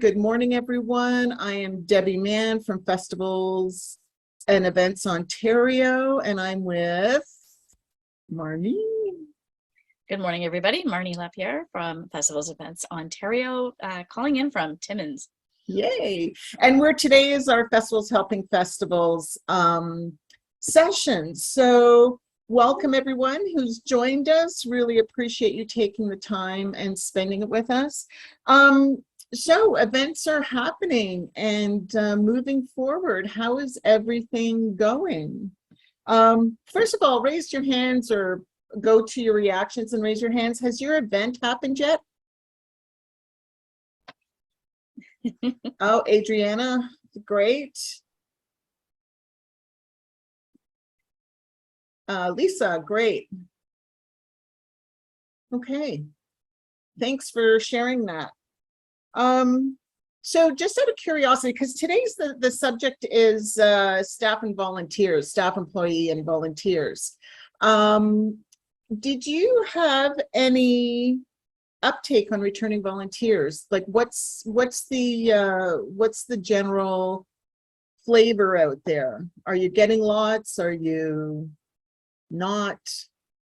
Good morning, everyone. I am Debbie Mann from Festivals and Events Ontario, and I'm with Marnie. Good morning, everybody. Marnie Lapierre from Festivals Events Ontario, calling in from Timmins. Yay. And today is our Festivals Helping Festivals session. So welcome everyone who's joined us. Really appreciate you taking the time and spending it with us. So events are happening and moving forward. How is everything going? First of all, raise your hands or go to your reactions and raise your hands. Has your event happened yet? Oh, Adriana, great. Lisa, great. Okay, thanks for sharing that. So just out of curiosity, because today's the subject is staff and volunteers, staff, employee, and volunteers. Did you have any uptake on returning volunteers? Like what's the general flavor out there? Are you getting lots? Are you not?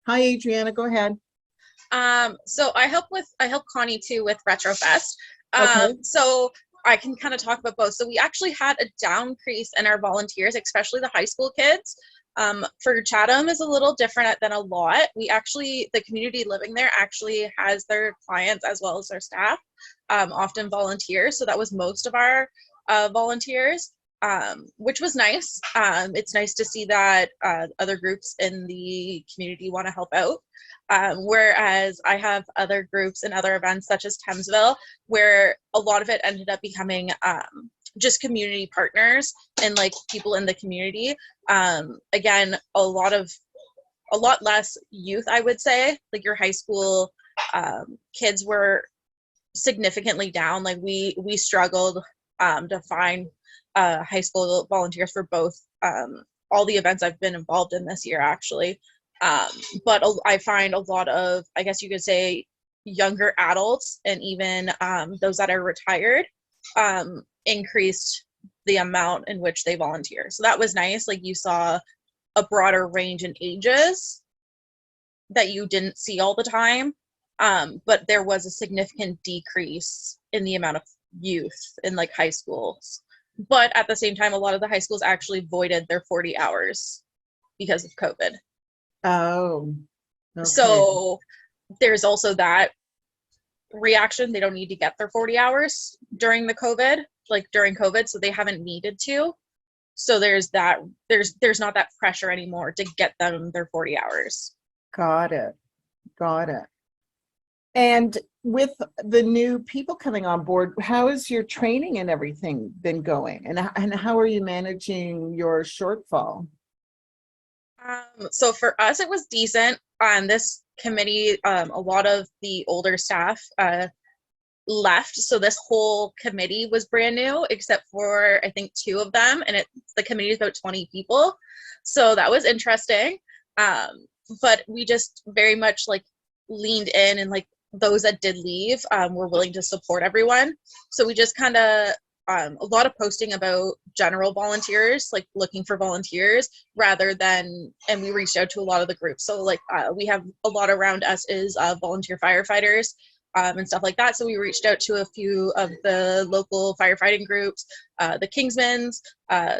Hi, Adriana, go ahead. So I help Connie too with Retrofest. Okay. So I can kind of talk about both. So we actually had a decrease in our volunteers, especially the high school kids. For Chatham is a little different than a lot. The community living there actually has their clients as well as their staff, often volunteers. So that was most of our volunteers, which was nice. It's nice to see that other groups in the community want to help out. Whereas I have other groups and other events such as Thamesville, where a lot of it ended up becoming just community partners and like people in the community. Again, a lot less youth, I would say. Like your high school kids were significantly down. Like we struggled to find high school volunteers for both all the events I've been involved in this year, actually. But I find a lot of, I guess you could say, younger adults and even those that are retired increased the amount in which they volunteer. So that was nice. Like you saw a broader range in ages that you didn't see all the time. But there was a significant decrease in the amount of youth in like high schools. But at the same time, a lot of the high schools actually voided their 40 hours because of COVID. Oh, okay. So there's also that reaction. They don't need to get their 40 hours during COVID, so they haven't needed to. So there's not that pressure anymore to get them their 40 hours. Got it. And with the new people coming on board, how is your training and everything been going? And how are you managing your shortfall? So for us, it was decent. On this committee, a lot of the older staff left. So this whole committee was brand new, except for, I think, 2 of them. And the committee is about 20 people. So that was interesting. But we just very much like leaned in, and like those that did leave were willing to support everyone. So we just kind of a lot of posting about general volunteers, like looking for volunteers and we reached out to a lot of the groups. So like we have a lot around us is volunteer firefighters and stuff like that. So we reached out to a few of the local firefighting groups, the Kingsmen's,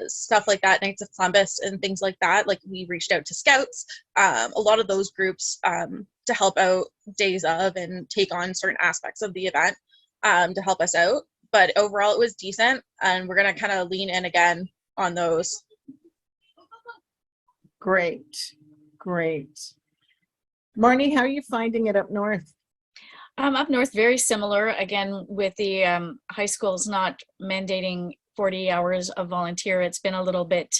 stuff like that, Knights of Columbus and things like that. Like we reached out to scouts, a lot of those groups to help out days of and take on certain aspects of the event to help us out. But overall, it was decent, and we're going to kind of lean in again on those. Great. Marnie, how are you finding it up north? Up north, very similar. Again, with the high schools not mandating 40 hours of volunteer, it's been a little bit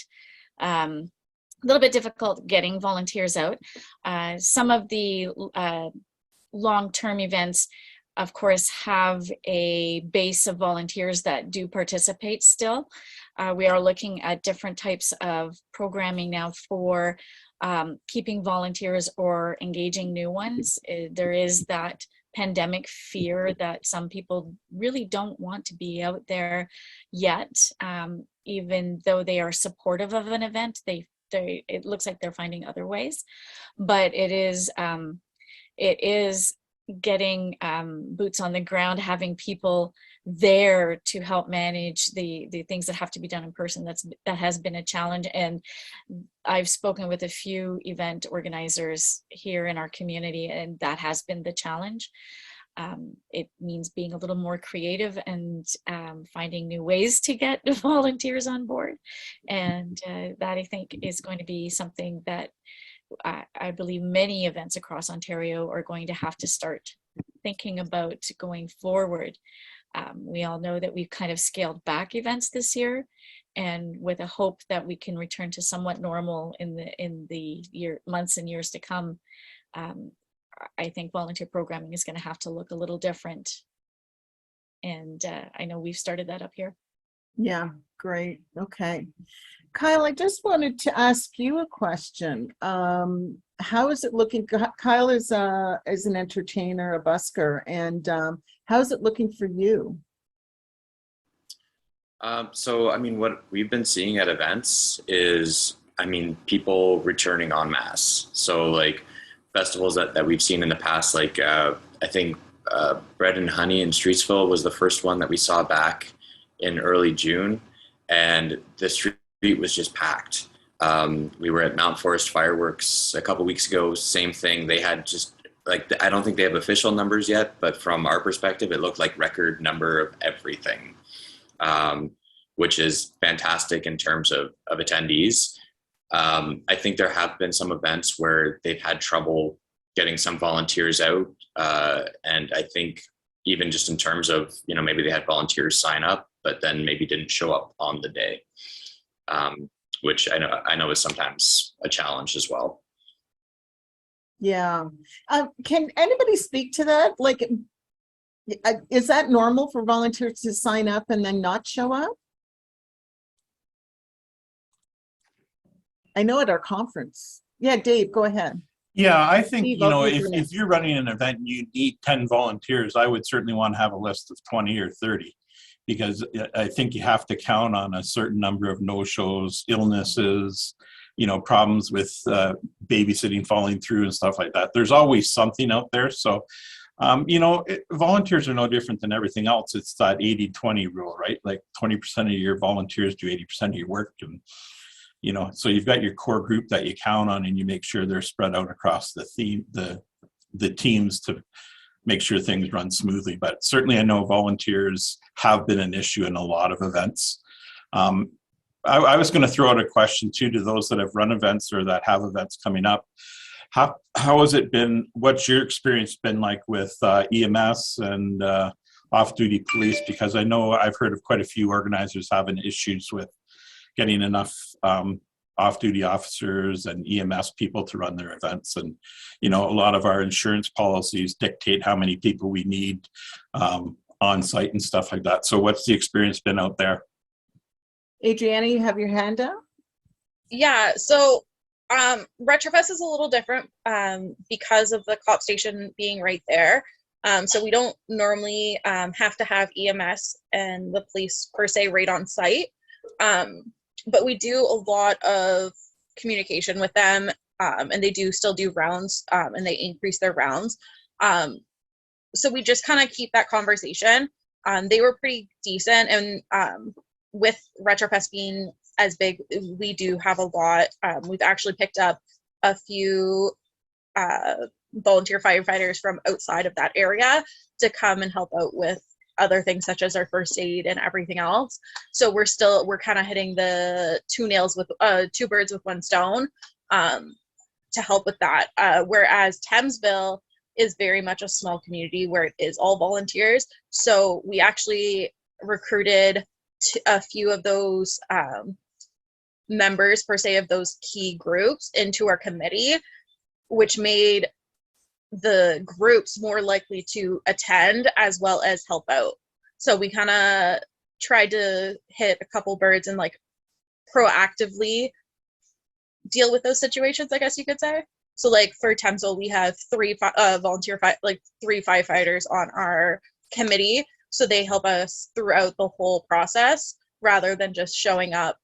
difficult getting volunteers out. Some of the long-term events, of course, have a base of volunteers that do participate still. We are looking at different types of programming now for keeping volunteers or engaging new ones. There is that pandemic fear that some people really don't want to be out there yet, even though they are supportive of an event. It looks like they're finding other ways, but it is getting boots on the ground, having people there to help manage the things that have to be done in person. That has been a challenge, and I've spoken with a few event organizers here in our community, and that has been the challenge. It means being a little more creative and finding new ways to get volunteers on board, and that I think is going to be something that I believe many events across Ontario are going to have to start thinking about going forward. We all know that we've kind of scaled back events this year, and with a hope that we can return to somewhat normal in the months and years to come. I think volunteer programming is going to have to look a little different, and I know we've started that up here. Yeah, great. Okay. Kyle, I just wanted to ask you a question. How is it looking? Kyle is an entertainer, a busker, and how is it looking for you? So, I mean, what we've been seeing at events is, I mean, people returning en masse. So, like, festivals that we've seen in the past, like, I think Bread and Honey in Streetsville was the first one that we saw back in early June, and the street was just packed. We were at Mount Forest Fireworks a couple weeks ago, same thing. They had just, like, I don't think they have official numbers yet, but from our perspective, it looked like record number of everything, which is fantastic in terms of attendees. I think there have been some events where they've had trouble getting some volunteers out. And I think even just in terms of, you know, maybe they had volunteers sign up, but then maybe didn't show up on the day, which I know is sometimes a challenge as well. Yeah. Can anybody speak to that? Like, is that normal for volunteers to sign up and then not show up? I know at our conference. Yeah, Dave, go ahead. Yeah, I think, Steve, you know, I'll take if your next. you're running an event and you need 10 volunteers, I would certainly want to have a list of 20 or 30, because I think you have to count on a certain number of no-shows, illnesses, you know, problems with babysitting falling through and stuff like that. There's always something out there. So, you know, volunteers are no different than everything else. It's that 80-20 rule, right? Like 20% of your volunteers do 80% of your work. And, you know, so you've got your core group that you count on, and you make sure they're spread out across the teams to make sure things run smoothly. But certainly I know volunteers have been an issue in a lot of events. I was going to throw out a question too to those that have run events or that have events coming up. How has it been? What's your experience been like with EMS and off-duty police? Because I know I've heard of quite a few organizers having issues with getting enough off-duty officers and EMS people to run their events. And, you know, a lot of our insurance policies dictate how many people we need on site and stuff like that. So what's the experience been out there? Adriana, you have your hand up? Yeah, so Retrofest is a little different because of the cop station being right there. So we don't normally have to have EMS and the police per se right on site. But we do a lot of communication with them, and they do still do rounds, and they increase their rounds. So we just kind of keep that conversation. They were pretty decent, and with Retrofest being as big, we do have a lot. We've actually picked up a few volunteer firefighters from outside of that area to come and help out with other things such as our first aid and everything else. So we're kind of hitting the two birds with one stone to help with that. Whereas Thamesville is very much a small community where it is all volunteers. So we actually recruited a few of those members per se of those key groups into our committee, which made the groups more likely to attend as well as help out. So we kind of tried to hit a couple birds and like proactively deal with those situations, I guess you could say. So like for Temsel, we have three firefighters on our committee. So they help us throughout the whole process rather than just showing up,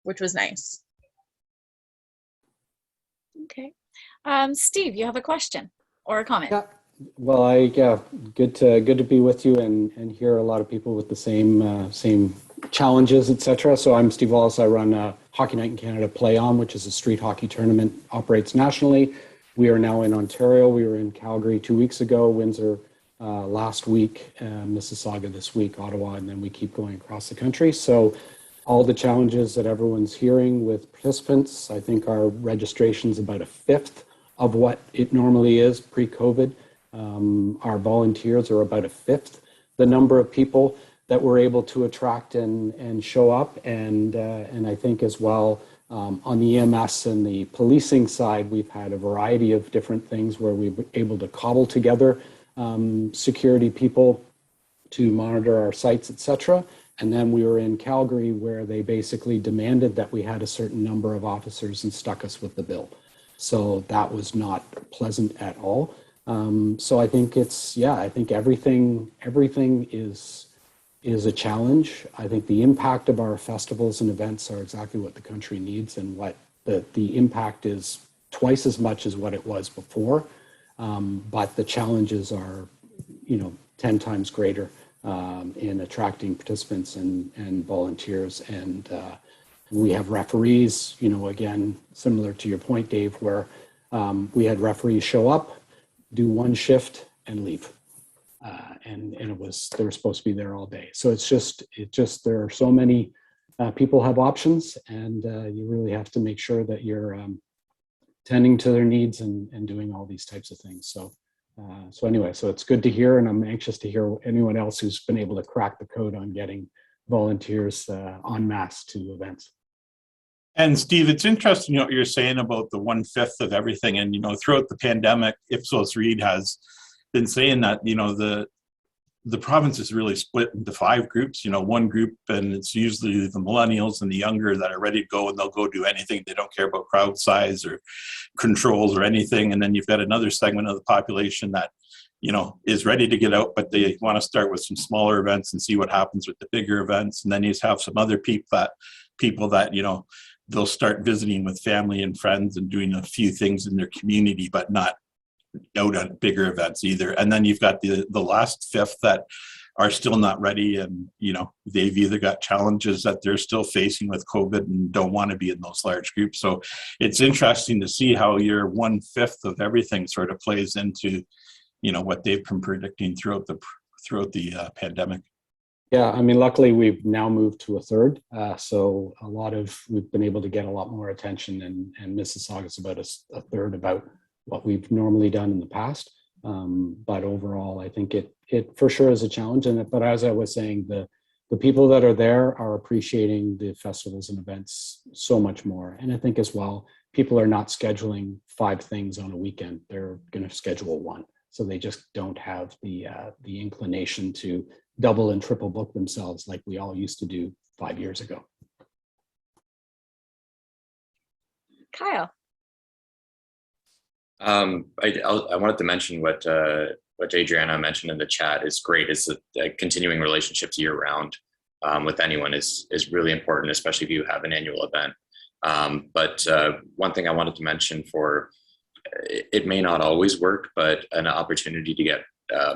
which was nice. Okay. Steve, you have a question or a comment? Yeah, well, good to be with you and hear a lot of people with the same challenges, etc. So I'm Steve Wallace. I run Hockey Night in Canada Play On, which is a street hockey tournament, operates nationally. We are now in Ontario. We were in Calgary 2 weeks ago, Windsor last week, Mississauga this week, Ottawa, and then we keep going across the country. So all the challenges that everyone's hearing with participants, I think our registration's about a fifth of what it normally is pre-COVID. Our volunteers are about a fifth the number of people that we're able to attract and show up. And I think as well, on the EMS and the policing side, we've had a variety of different things where we've been able to cobble together security people to monitor our sites, etc. And then we were in Calgary where they basically demanded that we had a certain number of officers and stuck us with the bill. So that was not pleasant at all. So I think I think everything is a challenge. I think the impact of our festivals and events are exactly what the country needs, and what the impact is twice as much as what it was before. But the challenges are, 10 times greater in attracting participants and volunteers. And we have referees, again, similar to your point, Dave, where we had referees show up, do one shift and leave. And they were supposed to be there all day. So it's just there are so many people have options, and you really have to make sure that you're tending to their needs and doing all these types of things. So anyway, so it's good to hear, and I'm anxious to hear anyone else who's been able to crack the code on getting volunteers en masse to events. And Steve, it's interesting what you're saying about the 1/5 of everything. And, throughout the pandemic, Ipsos Reid has been saying that, the province is really split into 5 groups. One group, and it's usually the millennials and the younger that are ready to go, and they'll go do anything. They don't care about crowd size or controls or anything. And then you've got another segment of the population that, is ready to get out, but they want to start with some smaller events and see what happens with the bigger events. And then you have some other people that, they'll start visiting with family and friends and doing a few things in their community, but not out at bigger events either. And then you've got the last fifth that are still not ready, and they've either got challenges that they're still facing with COVID and don't want to be in those large groups. So it's interesting to see how your 1/5 of everything sort of plays into what they've been predicting throughout the pandemic. Yeah, I mean, luckily we've now moved to a third, so we've been able to get a lot more attention, and Mississauga is about a third about what we've normally done in the past. But overall, I think it for sure is a challenge. But as I was saying, the people that are there are appreciating the festivals and events so much more. And I think as well, people are not scheduling 5 things on a weekend. They're going to schedule 1. So they just don't have the inclination to double and triple book themselves like we all used to do 5 years ago. Kyle. I wanted to mention what Adriana mentioned in the chat is great. Is that continuing relationships year round with anyone is really important, especially if you have an annual event. But one thing I wanted to mention it may not always work, but an opportunity to get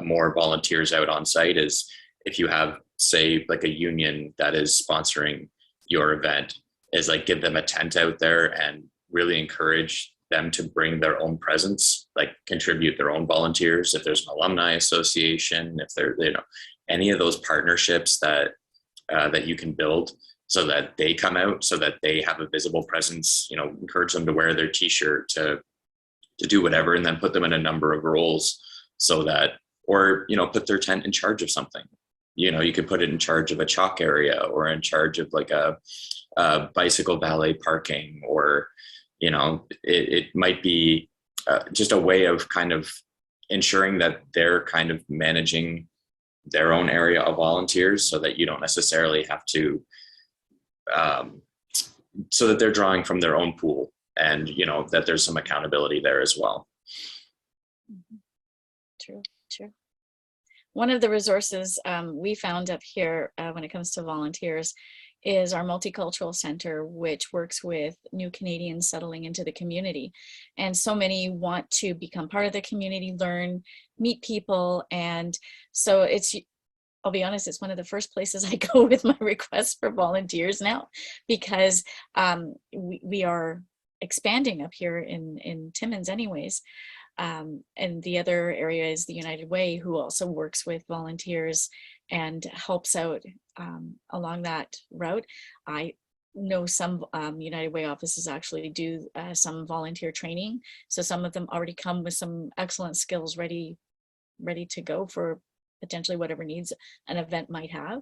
more volunteers out on site is if you have, say, like a union that is sponsoring your event, is like give them a tent out there and really encourage them to bring their own presence, like contribute their own volunteers. If there's an alumni association, if there, any of those partnerships that you can build so that they come out, so that they have a visible presence, encourage them to wear their t-shirt, to do whatever, and then put them in a number of roles so that, or, put their tent in charge of something. You could put it in charge of a chalk area, or in charge of like a bicycle valet parking, or, it might be just a way of kind of ensuring that they're kind of managing their own area of volunteers, so that you don't necessarily have to, so that they're drawing from their own pool. and that there's some accountability there as well. True. One of the resources we found up here when it comes to volunteers is our Multicultural Center, which works with new Canadians settling into the community. And so many want to become part of the community, learn, meet people. And so I'll be honest, it's one of the first places I go with my requests for volunteers now, because we are expanding up here in Timmins anyways. And the other area is the United Way, who also works with volunteers and helps out along that route. I know some United Way offices actually do some volunteer training. So some of them already come with some excellent skills ready to go for potentially whatever needs an event might have.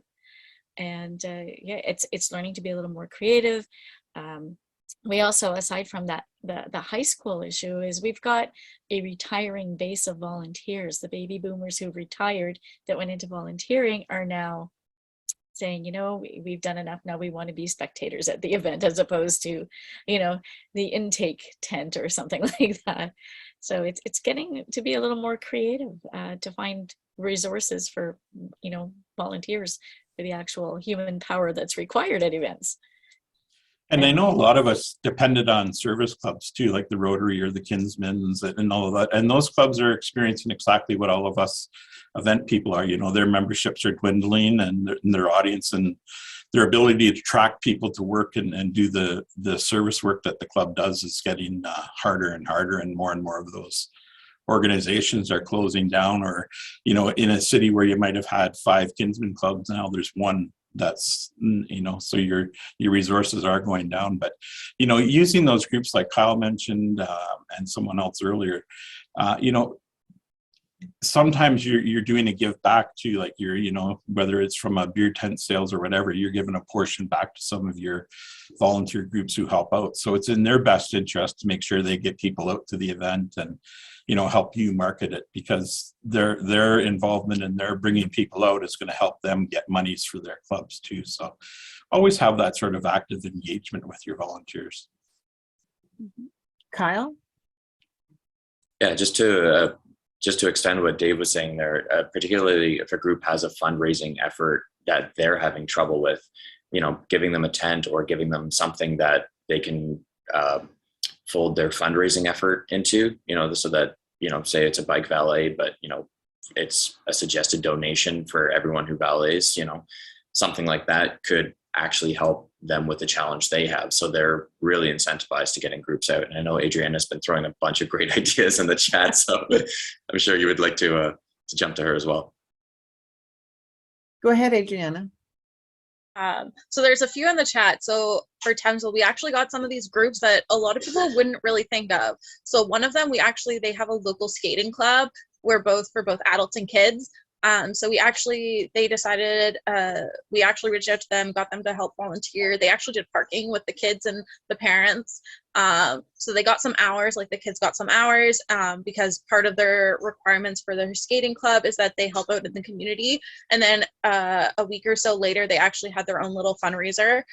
And yeah, it's learning to be a little more creative. We also, aside from that, the high school issue is we've got a retiring base of volunteers. The baby boomers who retired that went into volunteering are now saying, we've done enough. Now we want to be spectators at the event, as opposed to, the intake tent or something like that. So it's getting to be a little more creative to find resources for, volunteers for the actual human power that's required at events. And I know a lot of us depended on service clubs too, like the Rotary or the Kinsmen's and all of that. And those clubs are experiencing exactly what all of us event people are. Their memberships are dwindling, and their audience and their ability to attract people to work and do the service work that the club does is getting harder and harder, and more of those organizations are closing down. Or, in a city where you might have had 5 Kinsmen clubs, now there's one. That's, so your resources are going down. But, using those groups like Kyle mentioned and someone else earlier, sometimes you're doing a give back to, like, whether it's from a beer tent sales or whatever, you're giving a portion back to some of your volunteer groups who help out. So it's in their best interest to make sure they get people out to the event and, help you market it, because their involvement in their bringing people out is going to help them get monies for their clubs too. So always have that sort of active engagement with your volunteers. Kyle? Yeah, just to extend what Dave was saying there, particularly if a group has a fundraising effort that they're having trouble with, giving them a tent or giving them something that they can fold their fundraising effort into, so that, say it's a bike valet, but, it's a suggested donation for everyone who valets, something like that could actually help them with the challenge they have. So they're really incentivized to getting groups out. And I know Adriana's been throwing a bunch of great ideas in the chat, so I'm sure you would like to jump to her as well. Go ahead, Adriana. So there's a few in the chat. So for Thamesville, we actually got some of these groups that a lot of people wouldn't really think of. So one of them, they have a local skating club for both adults and kids. So they decided, we actually reached out to them, got them to help volunteer. They actually did parking with the kids and the parents. So they got some hours, like the kids got some hours, because part of their requirements for their skating club is that they help out in the community. And then a week or so later, they actually had their own little fundraiser.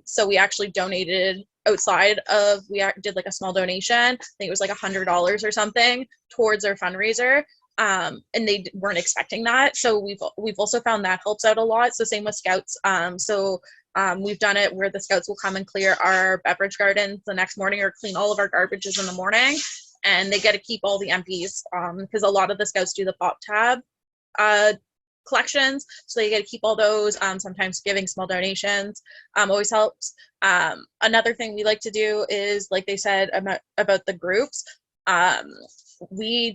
So we actually donated we did like a small donation. I think it was like $100 or something towards their fundraiser. And they weren't expecting that. So we've also found that helps out a lot. So same with Scouts. We've done it where the Scouts will come and clear our beverage gardens the next morning, or clean all of our garbages in the morning, and they get to keep all the empties, because a lot of the Scouts do the pop tab collections, so they get to keep all those. Sometimes giving small donations always helps. Another thing we like to do is, like they said about the groups, we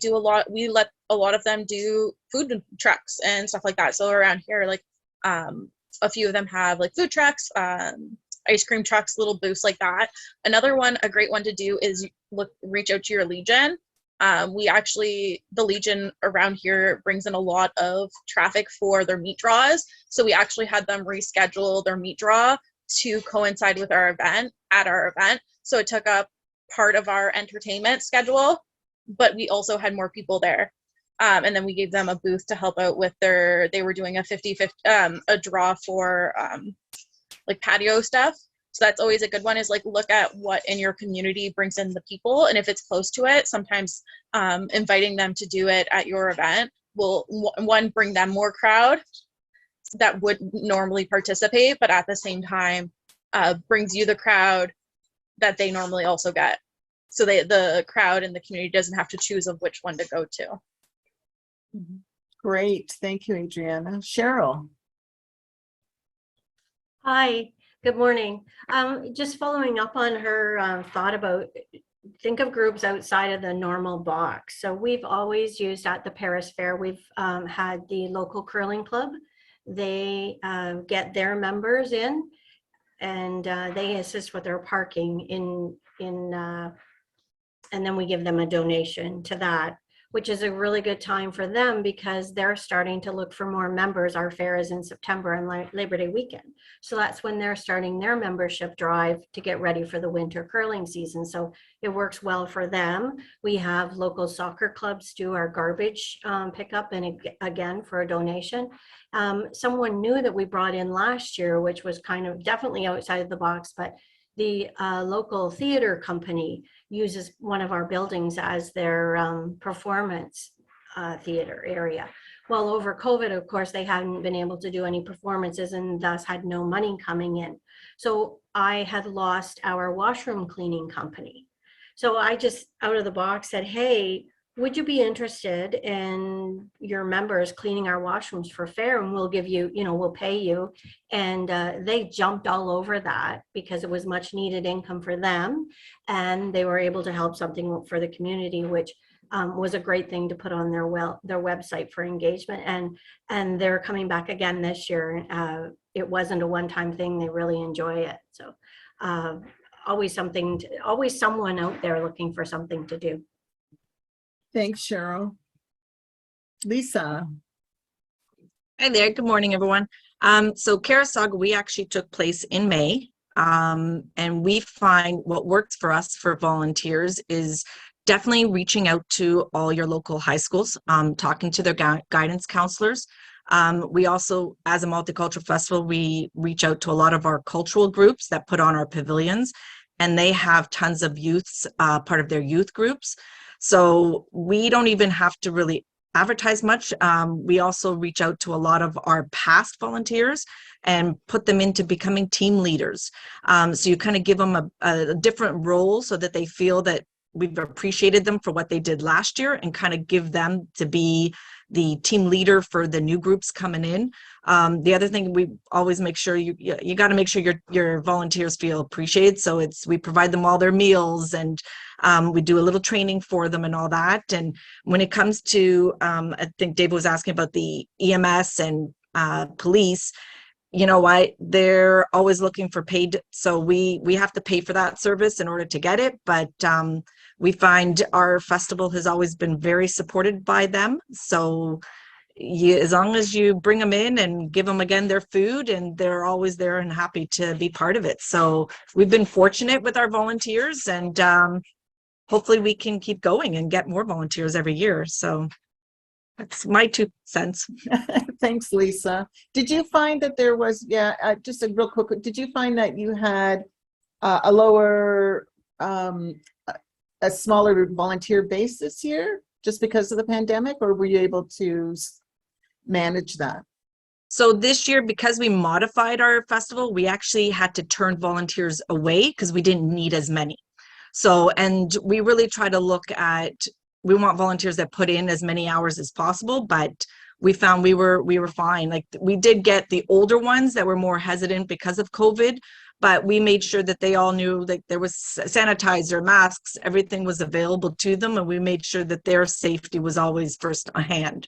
let a lot of them do food trucks and stuff like that. So around here, like a few of them have like food trucks, ice cream trucks, little booths like that. A great one to do is reach out to your Legion. The Legion around here brings in a lot of traffic for their meat draws. So we actually had them reschedule their meat draw to coincide with our event. So it took up part of our entertainment schedule, but we also had more people there. And then we gave them a booth to help out with they were doing a 50-50, a draw for like patio stuff. So that's always a good one, is like look at what in your community brings in the people. And if it's close to it, sometimes inviting them to do it at your event will, one, bring them more crowd that would normally participate, but at the same time brings you the crowd that they normally also get. So the crowd in the community doesn't have to choose of which one to go to. Great. Thank you, Adriana. Cheryl. Hi, good morning. Just following up on her thought about, think of groups outside of the normal box. So we've always used at the Paris Fair, we've had the local curling club. They get their members in, and they assist with their parking and then we give them a donation to that, which is a really good time for them because they're starting to look for more members. Our fair is in September and Labor Day weekend. So that's when they're starting their membership drive to get ready for the winter curling season. So it works well for them. We have local soccer clubs do our garbage pickup, and again for a donation. Someone new that we brought in last year, which was kind of definitely outside of the box, but the local theater company uses one of our buildings as their performance theater area. Well, over COVID, of course, they hadn't been able to do any performances and thus had no money coming in. So I had lost our washroom cleaning company. So I just out of the box said, hey, would you be interested in your members cleaning our washrooms for fair, and we'll give you, we'll pay you. And they jumped all over that because it was much needed income for them. And they were able to help something for the community, which was a great thing to put on their website for engagement. And they're coming back again this year. It wasn't a one-time thing. They really enjoy it. So always someone out there looking for something to do. Thanks, Cheryl. Lisa. Hi there. Good morning, everyone. So Carasaga, we actually took place in May. And we find what works for us for volunteers is definitely reaching out to all your local high schools, talking to their guidance counselors. We also, as a multicultural festival, we reach out to a lot of our cultural groups that put on our pavilions, and they have tons of youths, part of their youth groups. So we don't even have to really advertise much. We also reach out to a lot of our past volunteers and put them into becoming team leaders. So you kind of give them a different role so that they feel that we've appreciated them for what they did last year, and kind of give them to be the team leader for the new groups coming in. The other thing, we always make sure you got to make sure your volunteers feel appreciated. So we provide them all their meals, and we do a little training for them and all that. And when it comes to, I think Dave was asking about the EMS and police, you know what, they're always looking for paid. So we have to pay for that service in order to get it. But we find our festival has always been very supported by them. So as long as you bring them in and give them again their food, and they're always there and happy to be part of it. So we've been fortunate with our volunteers, and hopefully we can keep going and get more volunteers every year. So that's my 2 cents. Thanks, Lisa. Did you find that there was, just a real quick, did you find that you had a lower, a smaller volunteer base this year just because of the pandemic, or were you able to manage that? So this year, because we modified our festival, we actually had to turn volunteers away because we didn't need as many. So, and we really try to look at, we want volunteers that put in as many hours as possible, but we found we were fine. Like, we did get the older ones that were more hesitant because of COVID, but we made sure that they all knew that there was sanitizer, masks, everything was available to them, and we made sure that their safety was always first at hand.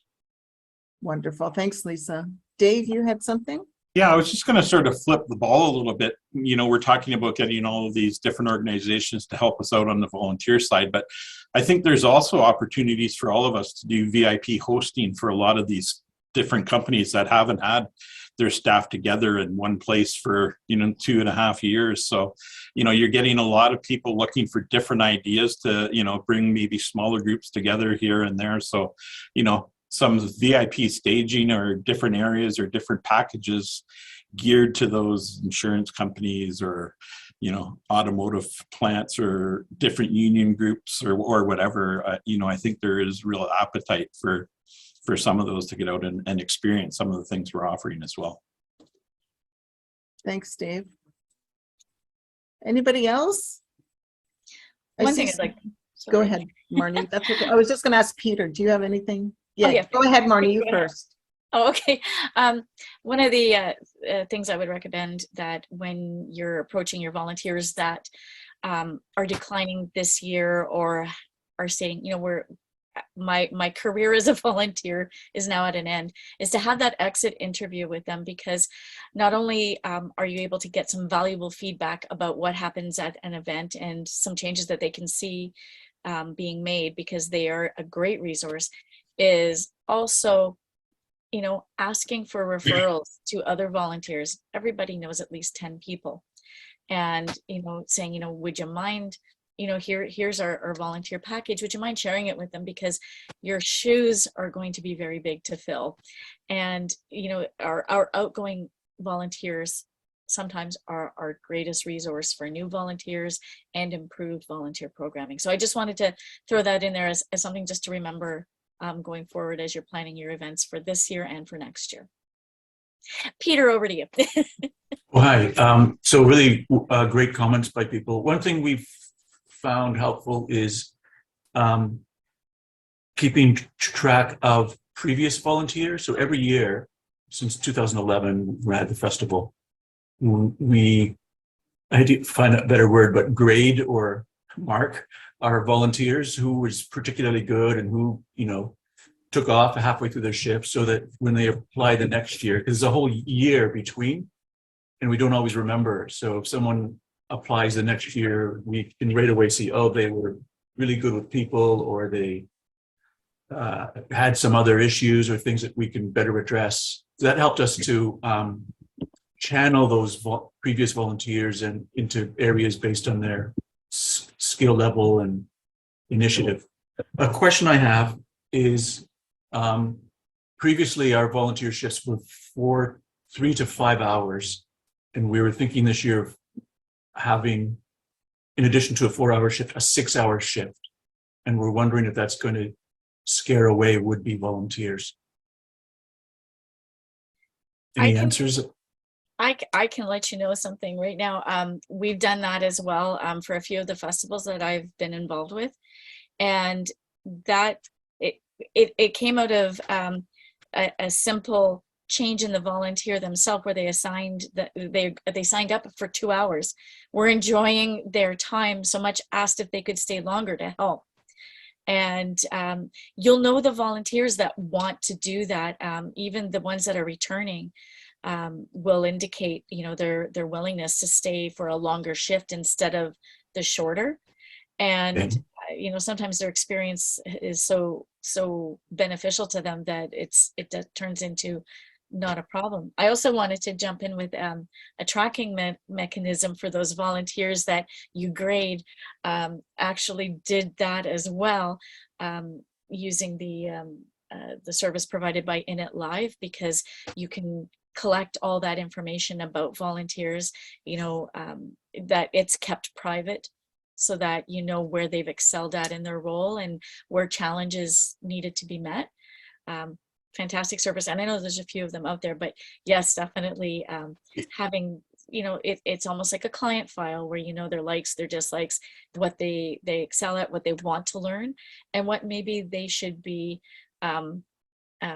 Wonderful. Thanks, Lisa. Dave, you had something? Yeah, I was just going to sort of flip the ball a little bit. You know, we're talking about getting all of these different organizations to help us out on the volunteer side, but I think there's also opportunities for all of us to do VIP hosting for a lot of these different companies that haven't had their staff together in one place for, 2.5 years. So, you're getting a lot of people looking for different ideas to, bring maybe smaller groups together here and there. So, some VIP staging or different areas or different packages geared to those insurance companies or, you know, automotive plants or different union groups or whatever. You know, I think there is real appetite for some of those to get out and experience some of the things we're offering as well. Thanks, Dave. Anybody else? One thing I'd like. Go sorry. ahead, Marnie. That's okay. I was just going to ask Peter, do you have anything? Yeah, yeah. Go ahead, Marnie, you Go ahead. first. Oh, okay. One of the things I would recommend that when you're approaching your volunteers that are declining this year or are saying, you know, my career as a volunteer is now at an end, is to have that exit interview with them, because not only are you able to get some valuable feedback about what happens at an event and some changes that they can see being made, because they are a great resource, is also, you know, asking for referrals to other volunteers. Everybody knows at least 10 people, and, you know, saying, you know, would you mind, you know, here's our volunteer package. Would you mind sharing it with them? Because your shoes are going to be very big to fill. And, you know, our outgoing volunteers sometimes are our greatest resource for new volunteers and improved volunteer programming. So I just wanted to throw that in there as something just to remember going forward as you're planning your events for this year and for next year. Peter, over to you. Well, hi. So really great comments by people. One thing we've found helpful is keeping track of previous volunteers. So every year since 2011, we had the festival. I had to find a better word, but grade or mark our volunteers who was particularly good and who, you know, took off halfway through their shift, so that when they apply the next year, because there's a whole year between, and we don't always remember. So if someone applies the next year, we can right away see, oh, they were really good with people, or they had some other issues or things that we can better address. So that helped us to channel those previous volunteers and into areas based on their skill level and initiative. A question I have is, previously our volunteer shifts were 3 to 5 hours, and we were thinking this year of having, in addition to a 4-hour shift, a 6-hour shift, and we're wondering if that's going to scare away would-be volunteers. Any answers? I can let you know something right now. We've done that as well for a few of the festivals that I've been involved with, and that it came out of a simple change in the volunteer themselves, where they signed up for 2 hours. We're enjoying their time so much, asked if they could stay longer to help. And you'll know the volunteers that want to do that. Even the ones that are returning will indicate, you know, their willingness to stay for a longer shift instead of the shorter. And you know, sometimes their experience is so beneficial to them that it turns into not a problem. I also wanted to jump in with a tracking mechanism for those volunteers that you grade. Actually did that as well, using the service provided by Init Live, because you can collect all that information about volunteers, you know, that it's kept private, so that you know where they've excelled at in their role and where challenges needed to be met. Fantastic service. And I know there's a few of them out there, but yes, definitely having, you know, it's almost like a client file where you know their likes, their dislikes, what they excel at, what they want to learn, and what maybe they should be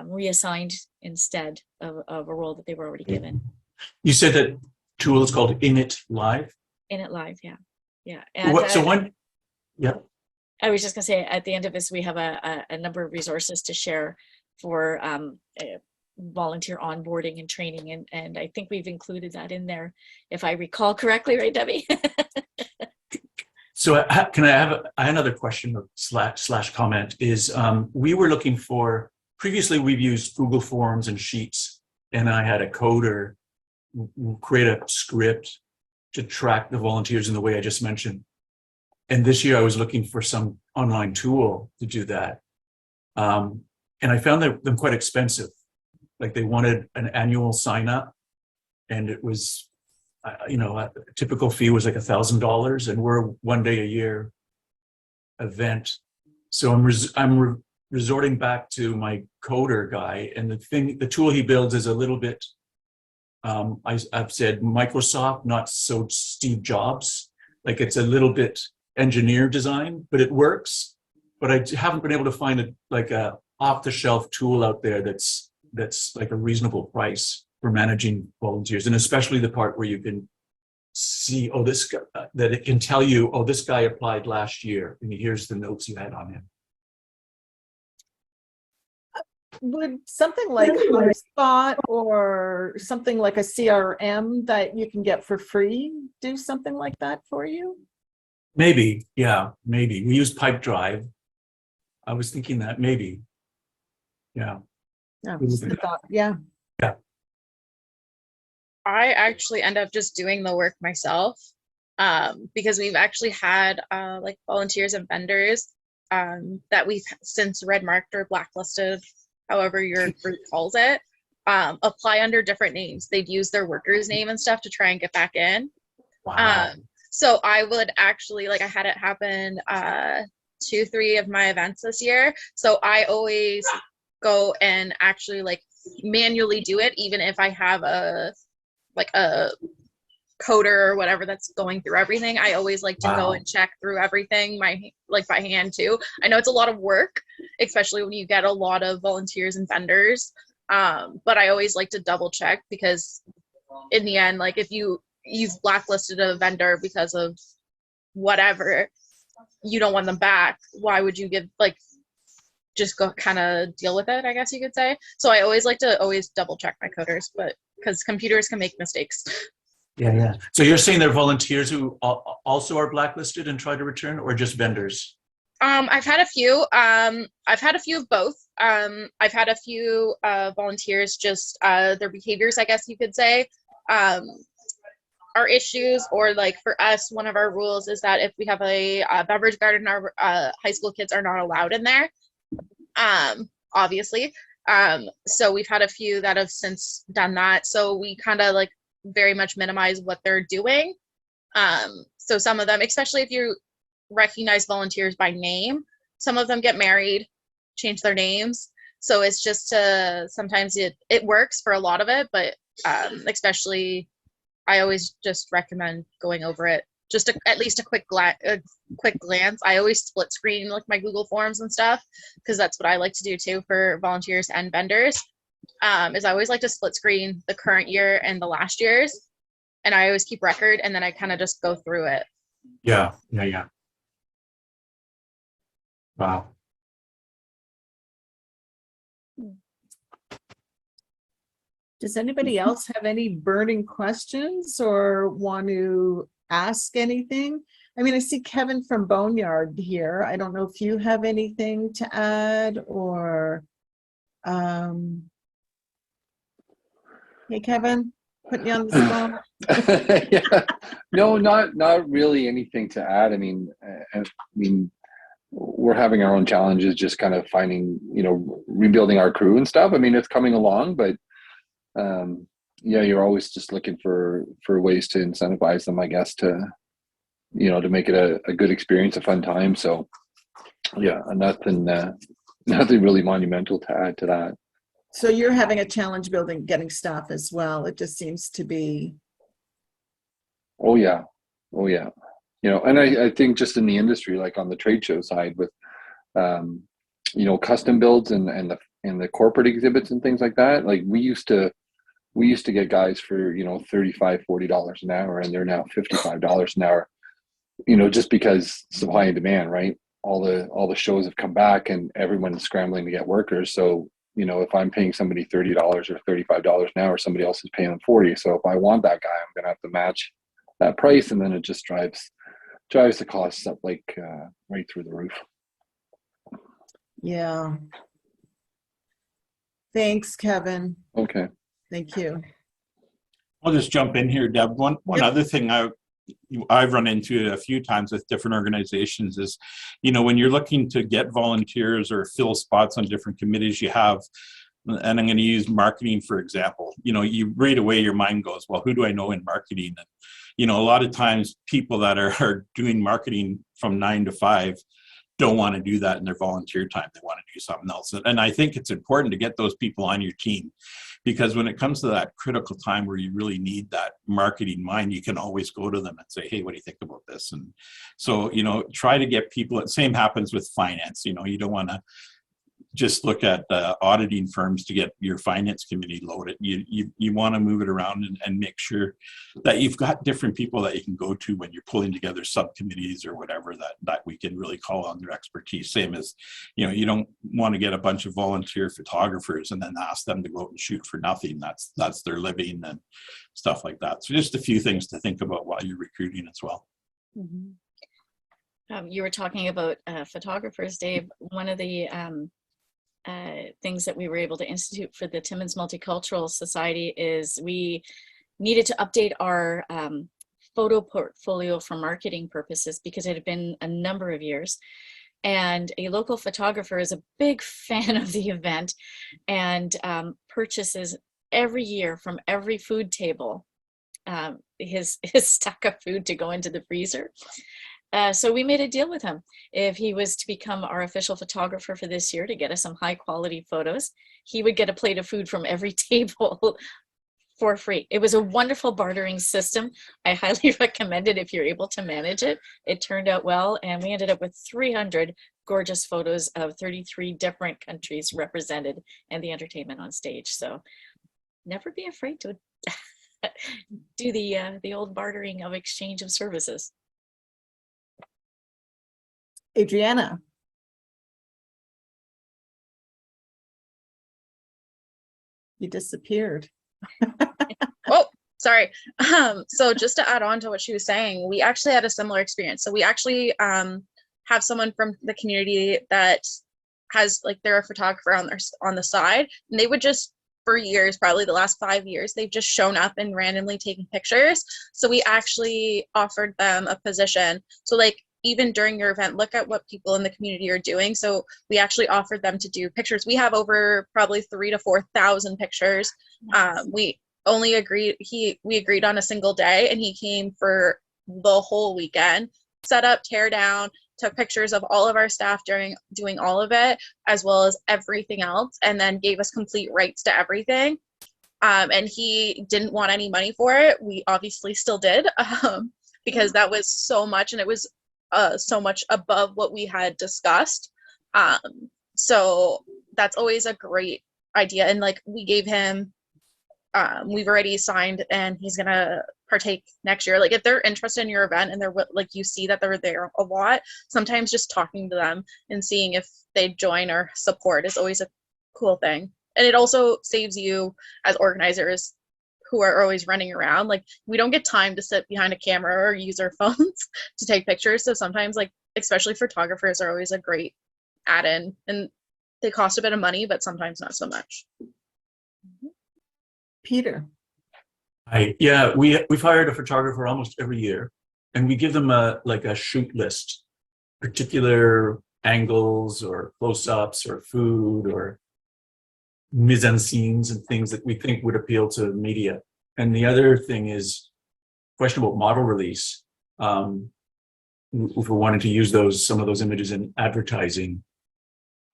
reassigned instead of a role that they were already given. You said that tool is called Init Live? Init Live, yeah. Yeah. And, yeah. I was just gonna say, at the end of this, we have a number of resources to share for volunteer onboarding and training, and I think we've included that in there, if I recall correctly, right, Debbie? So can I have another question slash comment is, we were looking for, previously we've used Google Forms and Sheets, and I had a coder create a script to track the volunteers in the way I just mentioned. And this year I was looking for some online tool to do that. and I found them quite expensive. Like they wanted an annual sign up, and it was, a typical fee was like $1,000, and we're a 1 day a year event. So I'm resorting back to my coder guy, and the tool he builds is a little bit, I've said Microsoft, not so Steve Jobs. Like it's a little bit engineer design, but it works. But I haven't been able to find a off-the-shelf tool out there that's like a reasonable price for managing volunteers, and especially the part where you can see, this guy, that it can tell you, this guy applied last year, and here's the notes you had on him. Would something like HubSpot or something like a CRM that you can get for free do something like that for you? Maybe, yeah, maybe. We use Pipedrive. I was thinking that maybe. Yeah. Yeah, just a thought. Yeah. Yeah. I actually end up just doing the work myself, because we've actually had like volunteers and vendors that we've since red marked or blacklisted, however your group calls it, apply under different names. They'd use their worker's name and stuff to try and get back in. Wow. So I would actually, like, I had it happen 2-3 of my events this year. So I always go and actually like manually do it, even if I have a coder or whatever that's going through everything. I always like to go and check through everything by hand too. I know it's a lot of work, especially when you get a lot of volunteers and vendors, but I always like to double check, because in the end, like if you've blacklisted a vendor because of whatever, you don't want them back. Why would you just go kind of deal with it, I guess you could say. So I always like to double check my coders, but because computers can make mistakes. Yeah. So you're saying they're volunteers who also are blacklisted and try to return, or just vendors? I've had a few. I've had a few of both. I've had a few volunteers, just their behaviors, I guess you could say, are issues, or like for us, one of our rules is that if we have a beverage garden, our high school kids are not allowed in there. Obviously. So we've had a few that have since done that. So we kind of like very much minimize what they're doing. So some of them, especially if you recognize volunteers by name, some of them get married, change their names. So it's just sometimes it works for a lot of it, but especially I always just recommend going over it. Just at least a quick glance. I always split screen like my Google Forms and stuff, because that's what I like to do too for volunteers and vendors. Is I always like to split screen the current year and the last year's, and I always keep record, and then I kind of just go through it. Yeah. Wow. Does anybody else have any burning questions or want to ask anything? I mean, I see Kevin from Boneyard here. I don't know if you have anything to add, or hey Kevin, putting you on the spot. Yeah. No, not really anything to add. I mean, we're having our own challenges, just kind of finding, rebuilding our crew and stuff. I mean, it's coming along, but yeah, you're always just looking for ways to incentivize them, I guess, to make it a good experience, a fun time. So yeah, nothing really monumental to add to that. So you're having a challenge getting staff as well. It just seems to be. Oh yeah. And I think just in the industry, like on the trade show side with, custom builds and the corporate exhibits and things like that. Like we used to get guys for, $35, $40 an hour, and they're now $55 an hour, just because supply and demand, right? All the shows have come back and everyone's scrambling to get workers. So, if I'm paying somebody $30 or $35 an hour, somebody else is paying them $40. So if I want that guy, I'm going to have to match that price. And then it just drives the costs up right through the roof. Yeah. Thanks, Kevin. Okay. Thank you. I'll just jump in here, Deb. One Yep. other thing I I've run into a few times with different organizations is, when you're looking to get volunteers or fill spots on different committees, you have, and I'm going to use marketing for example, you right away your mind goes, well, who do I know in marketing? And, a lot of times people that are doing marketing from 9 to 5 don't want to do that in their volunteer time. They want to do something else. And I think it's important to get those people on your team, because when it comes to that critical time where you really need that marketing mind, you can always go to them and say, hey, what do you think about this? And so, try to get people. The same happens with finance. You don't want to just look at auditing firms to get your finance committee loaded. You want to move it around and make sure that you've got different people that you can go to when you're pulling together subcommittees or whatever, that we can really call on their expertise. Same as, you don't want to get a bunch of volunteer photographers and then ask them to go out and shoot for nothing. That's their living and stuff like that. So just a few things to think about while you're recruiting as well. Mm-hmm. You were talking about photographers, Dave. One of the things that we were able to institute for the Timmins Multicultural Society is we needed to update our photo portfolio for marketing purposes, because it had been a number of years. And a local photographer is a big fan of the event and purchases every year from every food table his stack of food to go into the freezer. So we made a deal with him. If he was to become our official photographer for this year to get us some high quality photos, he would get a plate of food from every table for free. It was a wonderful bartering system. I highly recommend it if you're able to manage it. It turned out well, and we ended up with 300 gorgeous photos of 33 different countries represented and the entertainment on stage. So never be afraid to do the old bartering of exchange of services. Adriana. You disappeared. Oh, sorry. So just to add on to what she was saying, we actually had a similar experience. So we actually have someone from the community that has, like, they're a photographer on the side, and they would just, for years, probably the last 5 years, they've just shown up and randomly taken pictures. So we actually offered them a position. So, like, even during your event, look at what people in the community are doing. So we actually offered them to do pictures. We have over probably 3,000 to 4,000 pictures. Nice. We agreed on a single day, and he came for the whole weekend, set up, tear down, took pictures of all of our staff during doing all of it, as well as everything else, and then gave us complete rights to everything. And he didn't want any money for it. We obviously still did, because that was so much, and it was so much above what we had discussed. So that's always a great idea. And, like, we gave him, we've already signed, and he's gonna partake next year. Like, if they're interested in your event and they're, like, you see that they're there a lot, sometimes just talking to them and seeing if they join or support is always a cool thing. And it also saves you as organizers who are always running around. Like, we don't get time to sit behind a camera or use our phones to take pictures. So sometimes, like, especially photographers are always a great add-in, and they cost a bit of money, but sometimes not so much. Peter. Yeah, we've hired a photographer almost every year, and we give them a shoot list, particular angles or close-ups or food or mise-en-scenes and things that we think would appeal to media. And the other thing is question about model release. If we're wanting to use some of those images in advertising,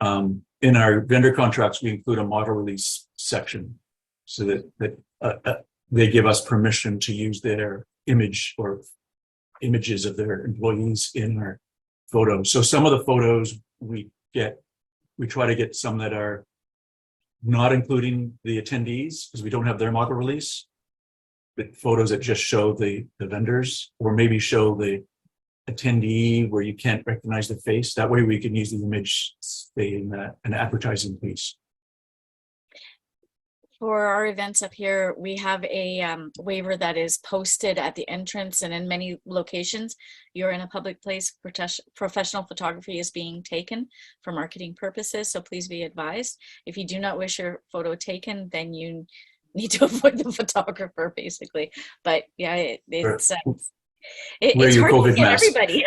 in our vendor contracts, we include a model release section so that they give us permission to use their image or images of their employees in our photos. So some of the photos we try to get some that are not including the attendees because we don't have their model release, but photos that just show the vendors, or maybe show the attendee where you can't recognize the face. That way we can use the image in an advertising piece. For our events up here, we have a waiver that is posted at the entrance, and in many locations, you're in a public place, professional photography is being taken for marketing purposes, so please be advised. If you do not wish your photo taken, then you need to avoid the photographer, basically. But yeah, it's Wear It's your hard to COVID get mask. everybody.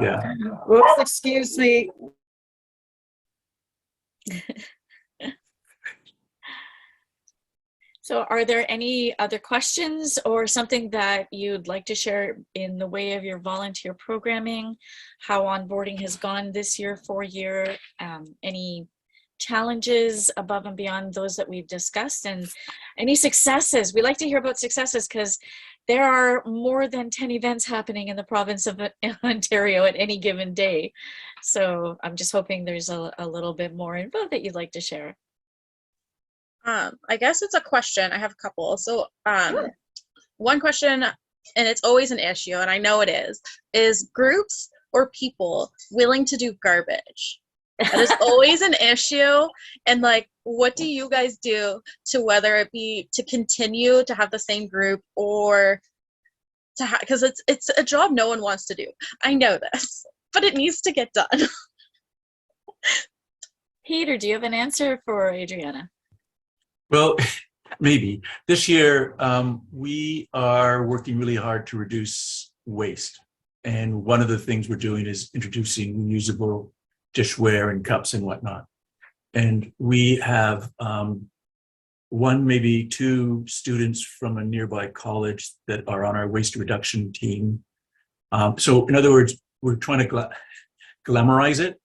Yeah. Whoops, excuse me. So are there any other questions or something that you'd like to share in the way of your volunteer programming, how onboarding has gone this year, 4-year, any challenges above and beyond those that we've discussed, and any successes? We like to hear about successes because there are more than 10 events happening in the province of Ontario at any given day. So I'm just hoping there's a little bit more info that you'd like to share. I guess it's a question. I have a couple. So one question, and it's always an issue, and I know it is groups or people willing to do garbage? That is always an issue. And like, what do you guys do to, whether it be to continue to have the same group or to have, because it's a job no one wants to do. I know this, but it needs to get done. Peter, do you have an answer for Adriana? Well, maybe. This year, we are working really hard to reduce waste. And one of the things we're doing is introducing reusable dishware and cups and whatnot. And we have one, maybe 2 students from a nearby college that are on our waste reduction team. So in other words, we're trying to glamorize it,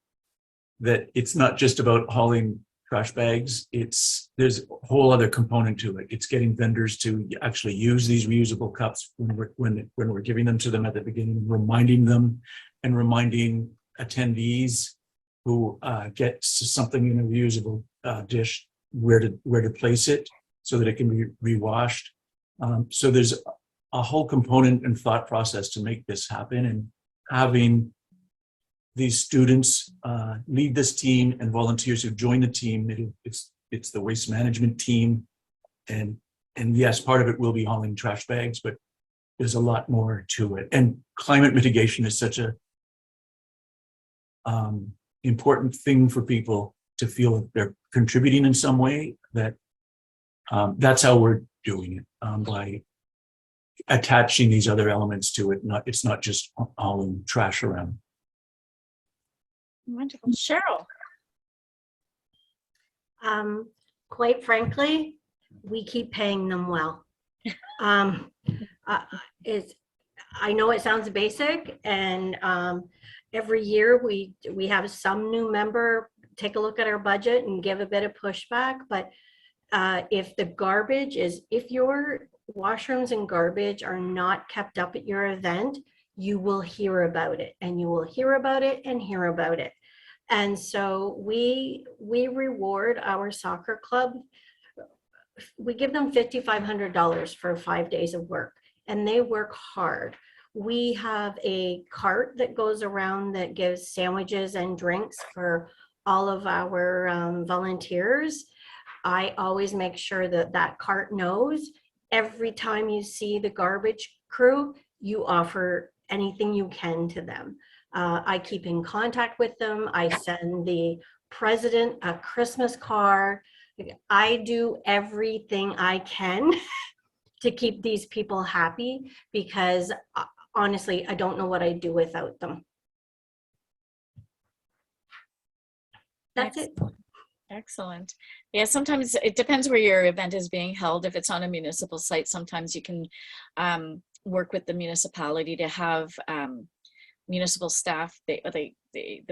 that it's not just about hauling trash bags. There's a whole other component to it. It's getting vendors to actually use these reusable cups when we're giving them to them at the beginning, reminding them and reminding attendees who get something in a reusable dish where to place it so that it can be rewashed. So there's a whole component and thought process to make this happen, and having these students lead this team and volunteers who join the team. It's the waste management team, and yes, part of it will be hauling trash bags, but there's a lot more to it. And climate mitigation is such a important thing for people to feel that they're contributing in some way, that that's how we're doing it, by attaching these other elements to it. It's not just hauling trash around. Wonderful. Cheryl. Quite frankly, we keep paying them well. I know it sounds basic, and every year we have some new member take a look at our budget and give a bit of pushback. But if your washrooms and garbage are not kept up at your event, you will hear about it, and you will hear about it and hear about it. And so we reward our soccer club. We give them $5,500 for 5 days of work, and they work hard. We have a cart that goes around that gives sandwiches and drinks for all of our volunteers. I always make sure that that cart knows every time you see the garbage crew, you offer anything you can to them. I keep in contact with them. I send the president a Christmas card. I do everything I can to keep these people happy, because honestly, I don't know what I'd do without them. That's it. Excellent. Yeah, sometimes it depends where your event is being held. If it's on a municipal site, sometimes you can work with the municipality to have municipal staff, the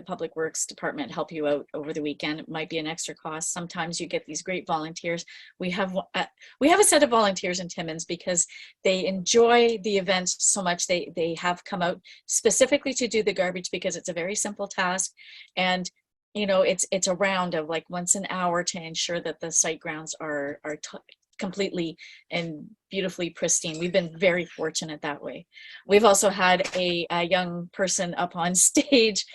public works department help you out over the weekend. It might be an extra cost. Sometimes you get these great volunteers. We have a set of volunteers in Timmins because they enjoy the events so much. They have come out specifically to do the garbage because it's a very simple task, and you know, it's a round of like once an hour to ensure that the site grounds are completely and beautifully pristine. We've been very fortunate that way. We've also had a young person up on stage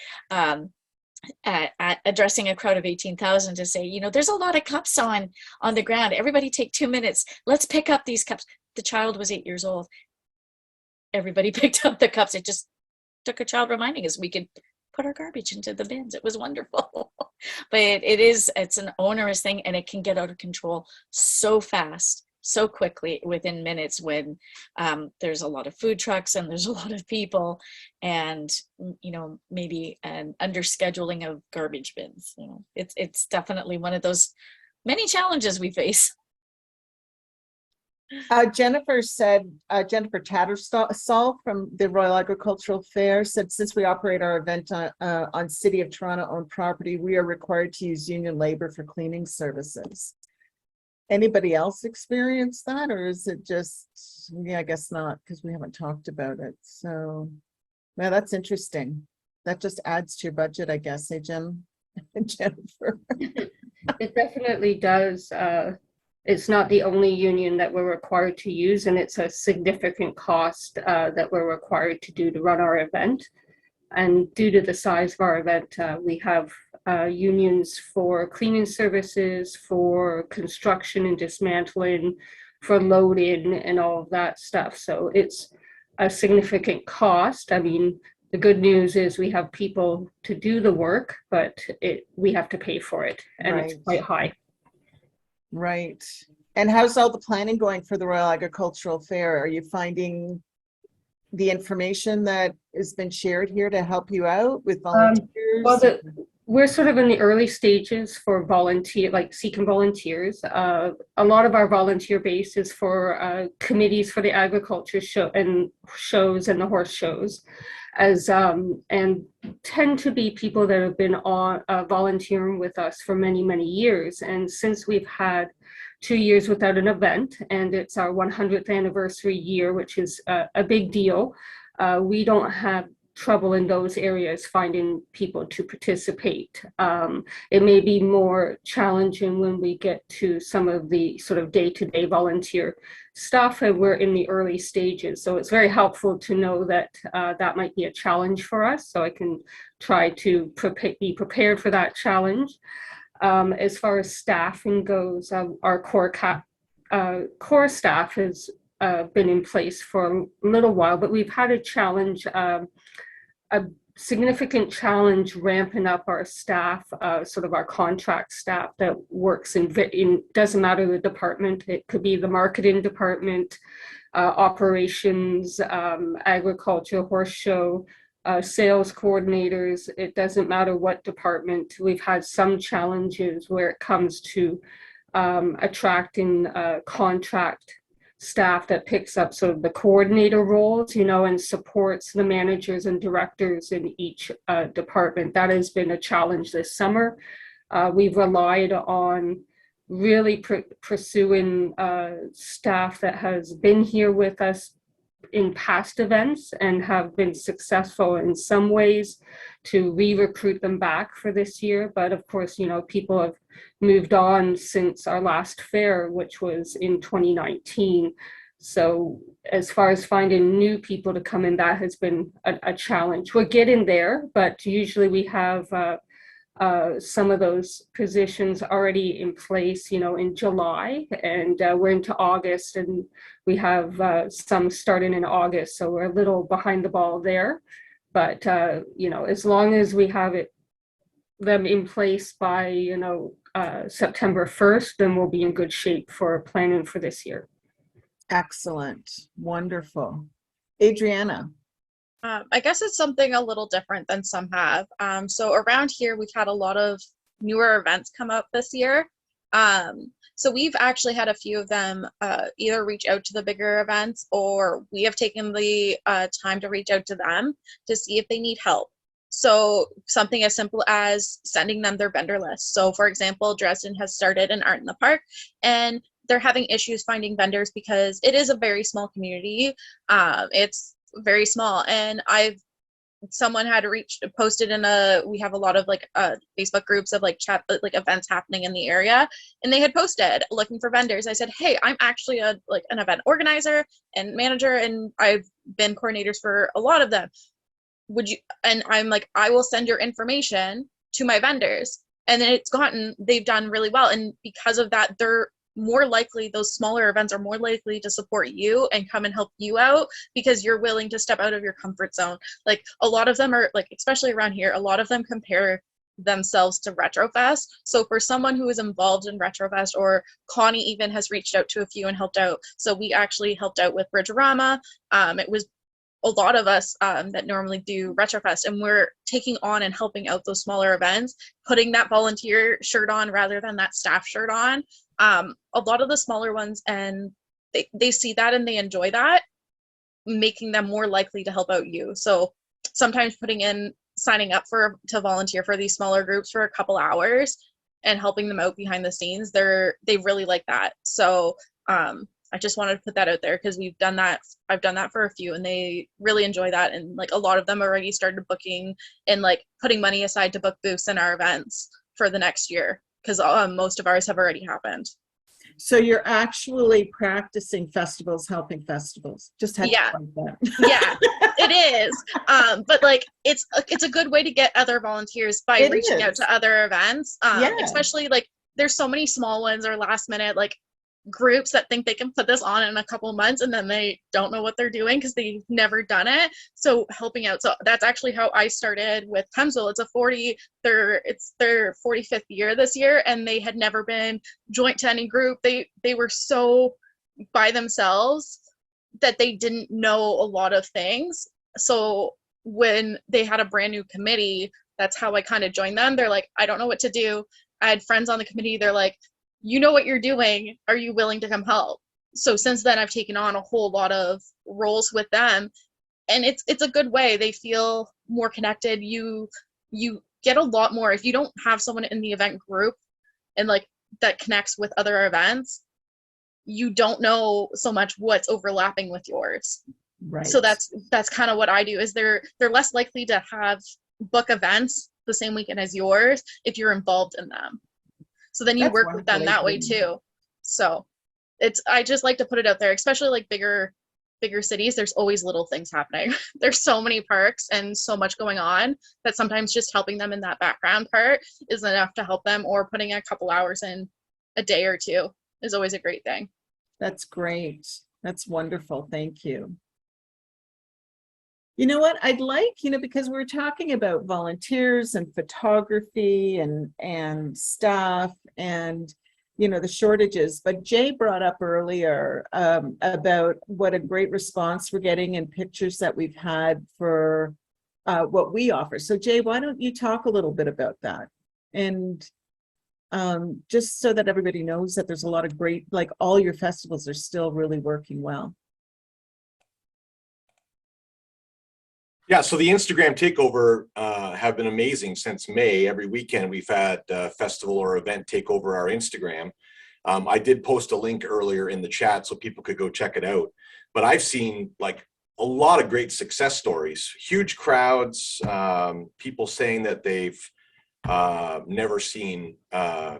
addressing a crowd of 18,000 to say, you know, there's a lot of cups on the ground. Everybody take 2 minutes. Let's pick up these cups. The child was 8 years old. Everybody picked up the cups. It just took a child reminding us we could put our garbage into the bins. It was wonderful. But it's an onerous thing, and it can get out of control so fast so quickly within minutes when there's a lot of food trucks and there's a lot of people, and maybe an underscheduling of garbage bins. It's definitely one of those many challenges we face. Jennifer Tattersall from the Royal Agricultural Fair said, since we operate our event on City of Toronto owned property, we are required to use union labor for cleaning services. Anybody else experience that, or is it just, yeah, I guess not, because we haven't talked about it. So, well, that's interesting. That just adds to your budget, I guess, hey, Jim and Jennifer. It definitely does. It's not the only union that we're required to use, and it's a significant cost that we're required to do to run our event. And due to the size of our event, we have unions for cleaning services, for construction and dismantling, for loading and all of that stuff. So it's a significant cost. I mean, the good news is we have people to do the work, but we have to pay for it, and Right. It's quite high. Right. And how's all the planning going for the Royal Agricultural Fair? Are you finding the information that has been shared here to help you out with volunteers? Well, we're sort of in the early stages for seeking volunteers. A lot of our volunteer base is for committees for the agriculture shows and the horse shows, and tend to be people that have been volunteering with us for many, many years. And since we've had 2 years without an event, and it's our 100th anniversary year, which is a big deal, we don't have trouble in those areas finding people to participate. It may be more challenging when we get to some of the sort of day-to-day volunteer stuff, and we're in the early stages. So it's very helpful to know that that might be a challenge for us, so I can try to be prepared for that challenge. As far as staffing goes, our core staff has been in place for a little while, but we've had a significant challenge ramping up our staff, sort of our contract staff that works in doesn't matter the department. It could be the marketing department, operations, agriculture, horse show, sales coordinators. It doesn't matter what department. We've had some challenges where it comes to attracting contract staff that picks up sort of the coordinator roles, and supports the managers and directors in each department. That has been a challenge this summer. We've relied on really pursuing staff that has been here with us in past events and have been successful in some ways to re-recruit them back for this year. But of course, people have moved on since our last fair, which was in 2019. So as far as finding new people to come in, that has been a challenge. We're getting there, but usually we have some of those positions already in place, in July, and we're into August, and we have some starting in August. So we're a little behind the ball there, but as long as we have them in place by, September 1st, then we'll be in good shape for planning for this year. Excellent. Wonderful. Adriana. I guess it's something a little different than some have. So around here, we've had a lot of newer events come up this year. So we've actually had a few of them either reach out to the bigger events, or we have taken the time to reach out to them to see if they need help. So something as simple as sending them their vendor list. So for example, Dresden has started an Art in the Park, and they're having issues finding vendors because it is a very small community. It's very small, and someone had posted we have a lot of Facebook groups of chat events happening in the area, and they had posted looking for vendors. I said, hey, I'm actually an event organizer and manager, and I've been coordinators for a lot of them. Would you? And I'm like, I will send your information to my vendors, and then they've done really well, and because of that, those smaller events are more likely to support you and come and help you out because you're willing to step out of your comfort zone. A lot of them are especially around here, a lot of them compare themselves to Retrofest. So for someone who is involved in Retrofest, or Connie even has reached out to a few and helped out. So we actually helped out with Bridgerama. It was a lot of us that normally do Retrofest, and we're taking on and helping out those smaller events, putting that volunteer shirt on rather than that staff shirt on. A lot of the smaller ones, and they see that and they enjoy that, making them more likely to help out you. So sometimes signing up to volunteer for these smaller groups for a couple hours and helping them out behind the scenes, they really like that. So I just wanted to put that out there because I've done that for a few, and they really enjoy that. And like a lot of them already started booking and like putting money aside to book booths in our events for the next year, because most of ours have already happened. So you're actually practicing festivals, helping festivals. Just had to point that. Yeah, it is. But like it's a good way to get other volunteers by reaching out to other events. Especially like there's so many small ones or last minute like groups that think they can put this on in a couple of months, and then they don't know what they're doing because they've never done it. So helping out. So that's actually how I started with Thamesville. It's their 45th year this year, and they had never been joint to any group. They were so by themselves that they didn't know a lot of things. So when they had a brand new committee, that's how I kind of joined them. They're like, I don't know what to do. I had friends on the committee. They're like, you know what you're doing. Are you willing to come help? So since then, I've taken on a whole lot of roles with them, and it's a good way. They feel more connected. You get a lot more if you don't have someone in the event group and like that connects with other events. You don't know so much what's overlapping with yours. Right. So that's kind of what I do. Is they're less likely to book events the same weekend as yours if you're involved in them. So then you work with them that way too. So I just like to put it out there, especially like bigger cities. There's always little things happening. There's so many perks and so much going on that sometimes just helping them in that background part is enough to help them, or putting a couple hours in a day or two is always a great thing. That's great. That's wonderful. Thank you. You know what I'd like, because we're talking about volunteers and photography and stuff and, the shortages, but Jay brought up earlier about what a great response we're getting and pictures that we've had for what we offer. So Jay, why don't you talk a little bit about that? And just so that everybody knows that there's a lot of great, like all your festivals are still really working well. Yeah, so the Instagram takeover have been amazing since May. Every weekend we've had a festival or event take over our Instagram. I did post a link earlier in the chat so people could go check it out. But I've seen like a lot of great success stories, huge crowds, people saying that they've never seen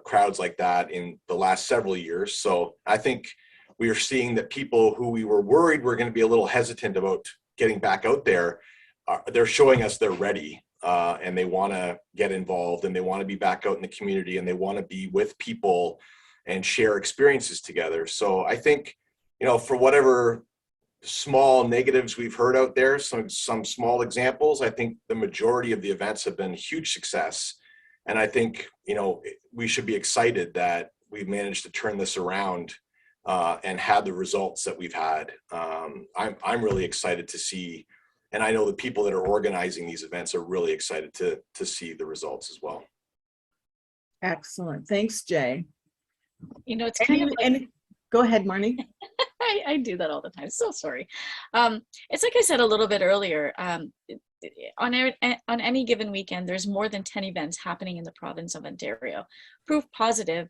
crowds like that in the last several years. So I think we are seeing that people who we were worried were going to be a little hesitant about getting back out there, they're showing us they're ready and they want to get involved and they want to be back out in the community and they want to be with people and share experiences together. So I think, for whatever small negatives we've heard out there, some small examples, I think the majority of the events have been a huge success. And I think, we should be excited that we've managed to turn this around and had the results that we've had. I'm really excited to see. And I know the people that are organizing these events are really excited to see the results as well. Excellent. Thanks, Jay. It's kind of like, go ahead, Marnie. I do that all the time. So sorry. It's like I said a little bit earlier. On any given weekend, there's more than 10 events happening in the province of Ontario. Proof positive,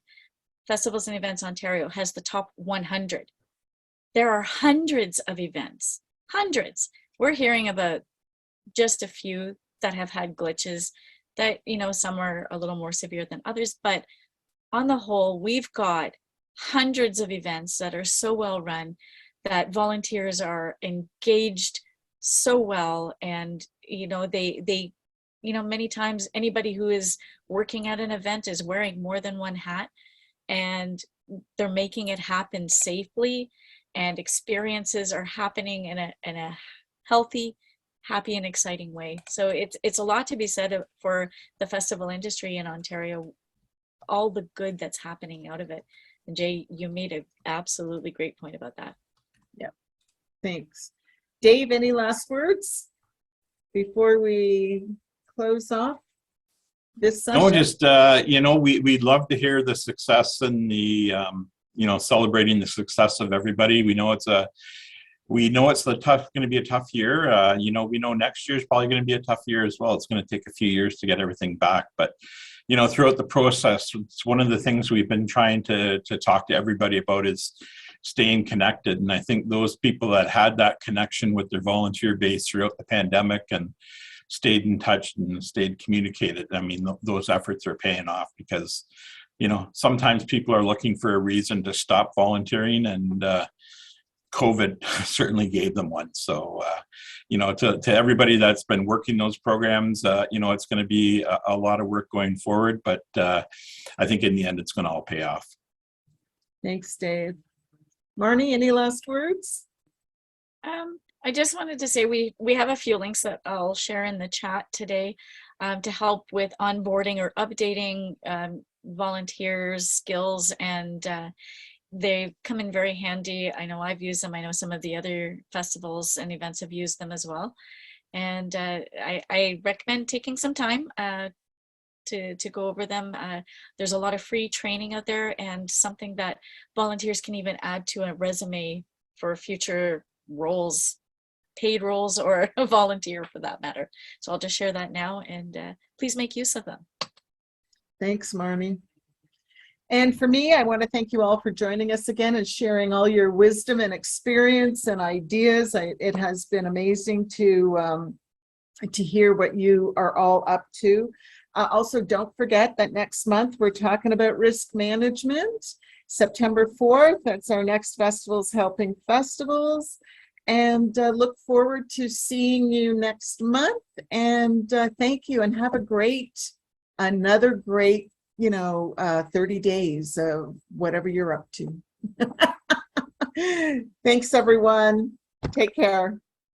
Festivals and Events Ontario has the top 100. There are hundreds of events, hundreds. We're hearing about just a few that have had glitches that, some are a little more severe than others, but on the whole, we've got hundreds of events that are so well run that volunteers are engaged so well. And, they many times anybody who is working at an event is wearing more than one hat, and they're making it happen safely, and experiences are happening in a healthy happy and exciting way. So it's a lot to be said for the festival industry in Ontario, all the good that's happening out of it. And Jay, you made an absolutely great point about that. Yeah, thanks. Dave, any last words before we close off this session? No, just, we'd love to hear the success and the, celebrating the success of everybody. We know it's going to be a tough year. We know next year is probably going to be a tough year as well. It's going to take a few years to get everything back. But, throughout the process, it's one of the things we've been trying to talk to everybody about is staying connected. And I think those people that had that connection with their volunteer base throughout the pandemic and stayed in touch and stayed communicated, I mean, those efforts are paying off because, sometimes people are looking for a reason to stop volunteering, and COVID certainly gave them one. So, to everybody that's been working those programs, it's going to be a lot of work going forward, but I think in the end, it's going to all pay off. Thanks, Dave. Marnie, any last words? I just wanted to say we have a few links that I'll share in the chat today to help with onboarding or updating volunteers' skills, and they come in very handy. I know I've used them. I know some of the other festivals and events have used them as well. And I recommend taking some time to go over them. There's a lot of free training out there, and something that volunteers can even add to a resume for future roles, paid roles, or a volunteer for that matter. So I'll just share that now, and please make use of them. Thanks, Marnie. And for me, I want to thank you all for joining us again and sharing all your wisdom and experience and ideas. It has been amazing to hear what you are all up to. Also, don't forget that next month we're talking about risk management. September 4th, that's our next Festivals Helping Festivals. And look forward to seeing you next month. And thank you, and have another great 30 days of whatever you're up to. Thanks, everyone. Take care.